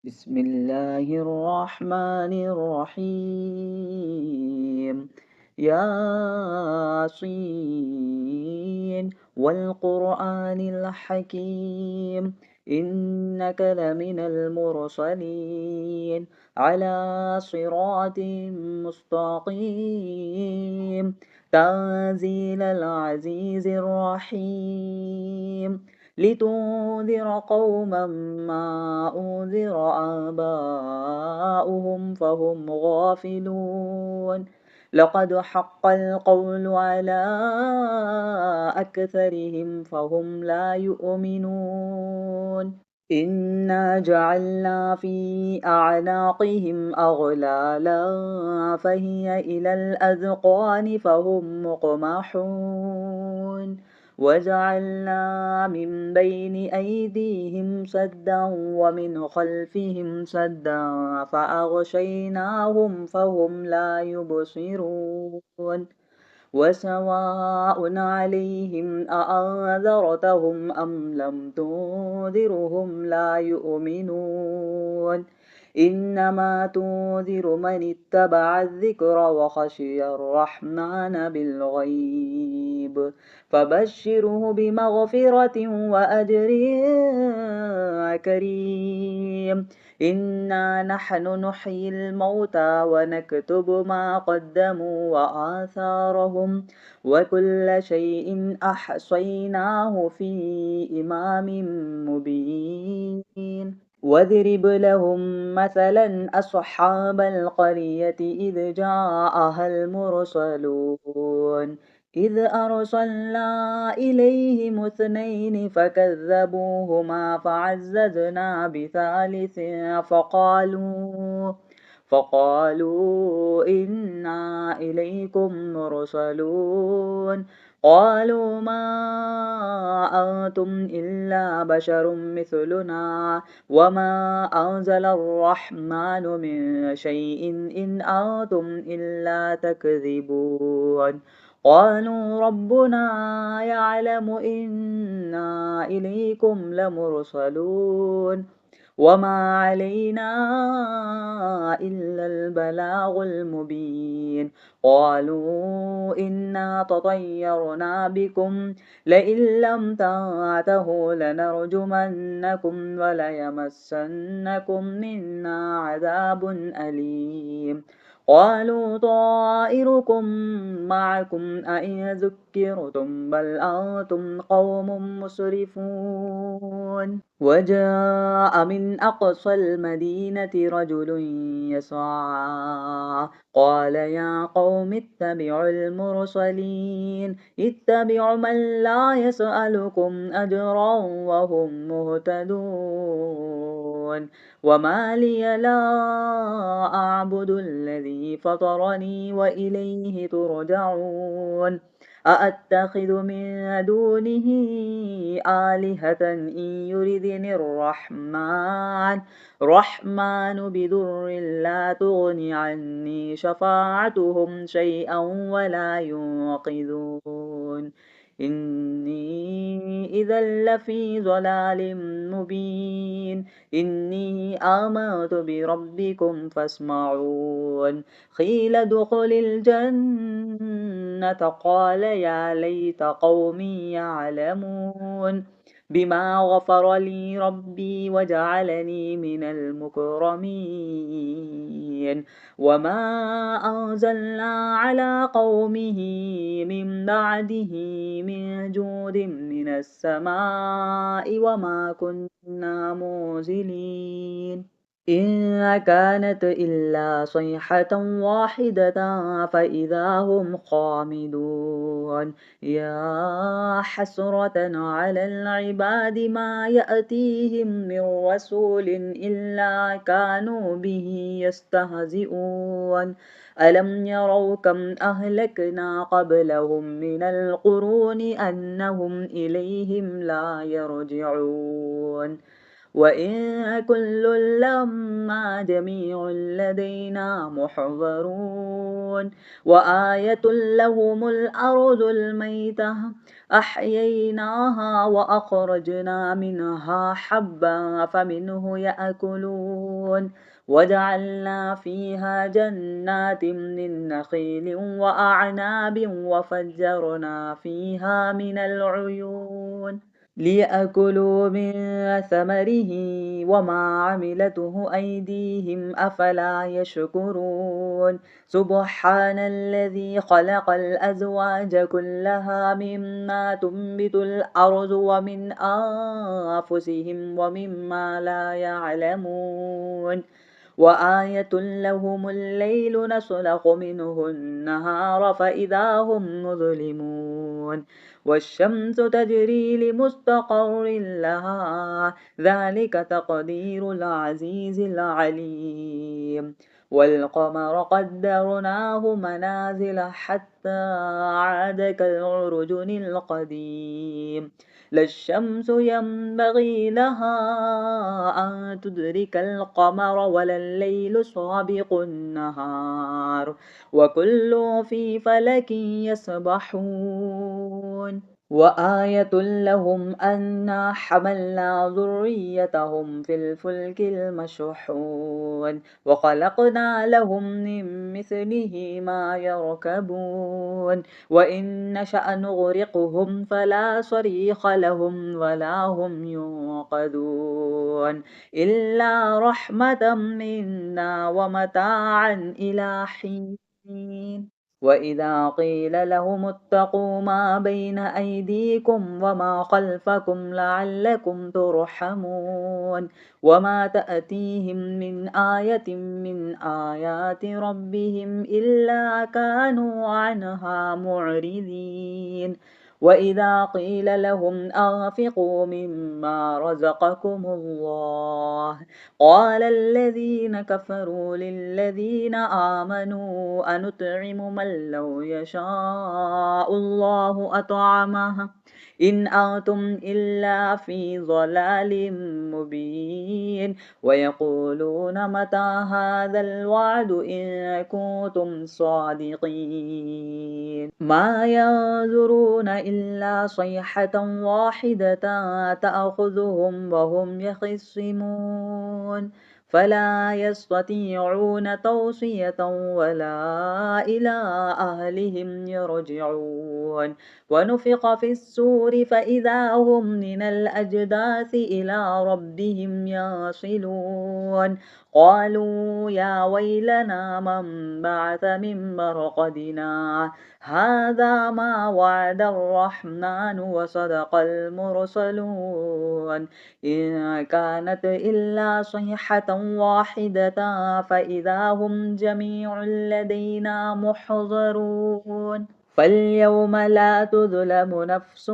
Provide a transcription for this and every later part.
بسم الله الرحمن الرحيم. ياسين والقرآن الحكيم، إنك لمن المرسلين على صراط مستقيم، تنزيل العزيز الرحيم، لتنذر قوما ما أنذر آباؤهم فهم غافلون. لقد حق القول على أكثرهم فهم لا يؤمنون. إنا جعلنا في أعناقهم أغلالا فهي إلى الأذقان فهم مقمحون. وجعلنا من بين أيديهم سدا ومن خلفهم سدا فأغشيناهم فهم لا يبصرون. وسواء عليهم أأنذرتهم أم لم تنذرهم لا يؤمنون. إنما تنذر من اتبع الذكر وخشي الرحمن بالغيب، فبشره بمغفرة وأجر كريم. إنا نحن نحيي الموتى ونكتب ما قدموا وآثارهم، وكل شيء أحصيناه في إمام مبين. واضرب لهم مثلا أصحاب القرية إذ جاءها المرسلون، إذ أرسلنا إليهم اثنين فكذبوهما فعززنا بثالث فقالوا إنا إليكم مرسلون. قالوا ما أنتم إلا بشر مثلنا وما أنزل الرحمن من شيء إن أنتم إلا تكذبون. قالوا ربنا يعلم إنا إليكم لمرسلون وما علينا إلا البلاغ المبين. قالوا إنا تطيرنا بكم لئن لم تنتهوا لنرجمنكم وليمسنكم منا عذاب أليم. قالوا طائركم معكم أئن ذكرتم بل أنتم قوم مسرفون. وجاء من أقصى المدينة رجل يسعى قال يا قوم اتبعوا المرسلين، اتبعوا من لا يسألكم أجرا وهم مهتدون. وما لي لا أعبد الذي فطرني وإليه ترجعون. أأتخذ من دونه آلهة إن يردني الرحمن بضر لا تغن عني شفاعتهم شيئا ولا ينقذون. إني إذا لفي ضلال مبين. إني آمنت بربكم فاسمعون. قيل ادخل الجنة قال يا ليت قومي يعلمون بما غفر لي ربي وجعلني من المكرمين. وما أنزلنا على قومه من بعده من جود من السماء وما كنا منزلين. إن كانت إلا صيحة واحدة فإذا هم خامدون. يا حسرة على العباد ما يأتيهم من رسول إلا كانوا به يستهزئون. ألم يروا كم أهلكنا قبلهم من القرون أنهم إليهم لا يرجعون. وإن كل لما جميع لدينا محضرون وآية لهم الأرض الميتة أحييناها وأخرجنا منها حبا فمنه يأكلون وجعلنا فيها جنات من نخيل وأعناب وفجرنا فيها من العيون ليأكلوا من ثمره وما عملته أيديهم أفلا يشكرون سبحان الذي خلق الأزواج كلها مما تنبت الأرض ومن أنفسهم ومما لا يعلمون وآية لهم الليل نسلخ منه النهار فإذا هم مظلمون والشمس تجري لمستقر لها ذلك تقدير العزيز العليم والقمر قدرناه منازل حتى عاد كالعرجن القديم لا الشمس ينبغي لها أن تدرك القمر ولا الليل سابق النهار وكل في فلك يسبحون وآية لهم أنا حملنا ذريتهم في الفلك المشحون وخلقنا لهم من مثله ما يركبون وإن نشأ نغرقهم فلا صريخ لهم ولا هم ينقذون إلا رحمة منا ومتاعا إلى حين وإذا قيل لهم اتقوا ما بين أيديكم وما خلفكم لعلكم ترحمون وما تأتيهم من آية من آيات ربهم إلا كانوا عنها معرضين وإذا قيل لهم أنفقوا مما رزقكم الله قال الذين كفروا للذين آمنوا أنطعم من لو يشاء الله أطعمه إن أنتم إلا في ضلال مبين ويقولون متى هذا الوعد إن كنتم صادقين ما ينظرون إلا صيحة واحدة تأخذهم وهم يخصمون فلا يستطيعون توصية ولا إلى أهلهم يرجعون ونفخ في السور فإذا هم من الأجداث إلى ربهم يصلون قالوا يا ويلنا من بعث من مرقدنا هذا ما وعد الرحمن وصدق المرسلون إن كانت إلا صيحة واحدة فإذا هم جميع لدينا محضرون فاليوم لا تظلم نفس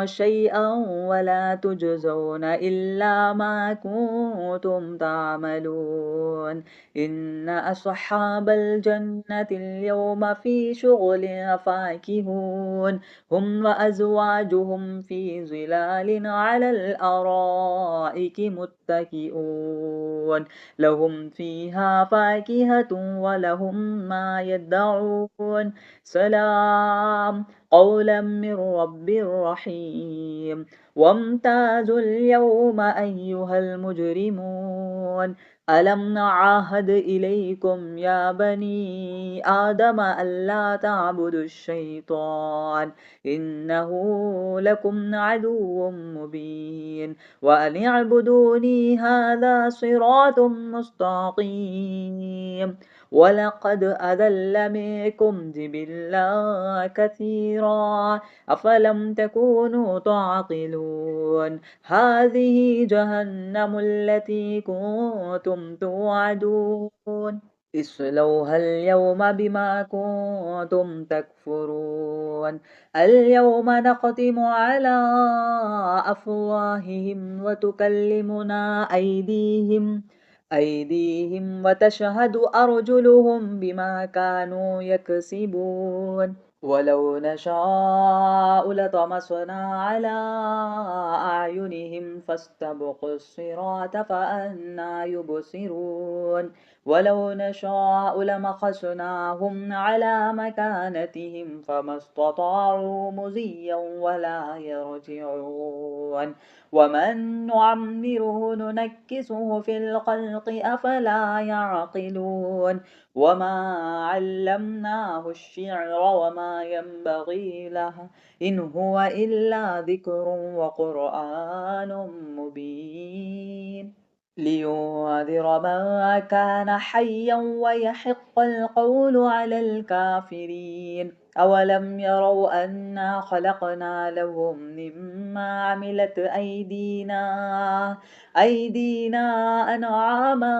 شيئا ولا تجزون إلا ما كنتم تعملون إن أصحاب الجنة اليوم في شغل فاكهون هم وأزواجهم في ظلال على الأرائك متكئون لهم فيها فاكهة ولهم ما يدعون سلام قولا من رب رحيم وامتازوا اليوم أيها المجرمون ألم نعهد إليكم يا بني آدم ألا تعبدوا الشيطان إنه لكم عدو مبين وأن اعبدوني هذا صراط مستقيم ولقد أذل منكم جبلا كثيرا أفلم تكونوا تعقلون هذه جهنم التي كنتم توعدون اصلوها اليوم بما كنتم تكفرون اليوم نختم على أفواههم وتكلمنا أيديهم وتشهد أرجلهم بما كانوا يكسبون ولو نشاء لطمسنا على أعينهم فاستبقوا الصراط فأنى يبصرون ولو نشاء لمسخناهم على مكانتهم فما استطاعوا مضيا ولا يرجعون ومن نعمره ننكسه في الخلق أفلا يعقلون وما علمناه الشعر وما ينبغي له إن هو إلا ذكر وقرآن مبين لينذر من كان حيا ويحق القول على الكافرين أولم يروا أنا خلقنا لهم مما عملت أيدينا أنعاما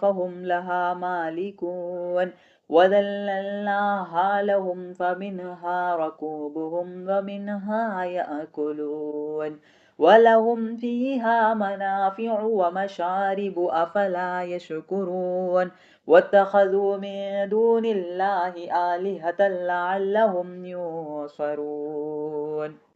فهم لها مالكون وذللناها لهم فمنها ركوبهم ومنها يأكلون ولهم فيها منافع ومشارب أفلا يشكرون واتخذوا من دون الله آلهة لعلهم ينصرون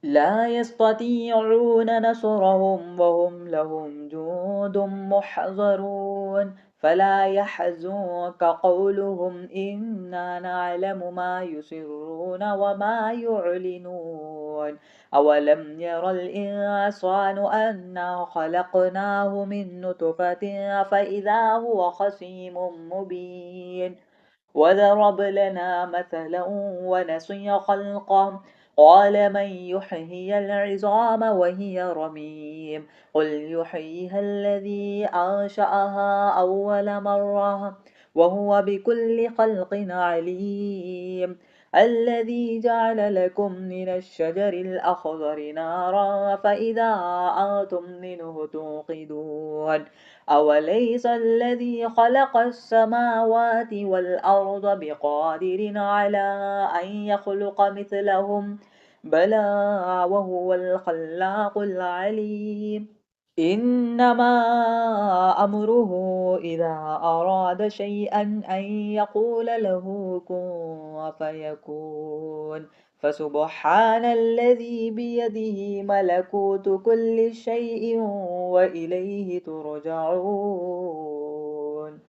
لا يستطيعون نصرهم وهم لهم جند محضرون فلا يحزنك قولهم إنا نعلم ما يسرون وما يعلنون أولم ير الإنسان أنا خلقناه من نطفة فإذا هو خصيم مبين وضرب لنا مثلا ونسي خلقه قال من يحيي العظام وهي رميم قل يحييها الذي أنشأها أول مرة وهو بكل خلق عليم الذي جعل لكم من الشجر الأخضر نارا فإذا أنتم منه توقدون أوليس الذي خلق السماوات والأرض بقادر على أن يخلق مثلهم بلى وهو الخلاق العليم إنما أمره إذا أراد شيئا أن يقول له كن فيكون فسبحان الذي بيده ملكوت كل شيء وإليه ترجعون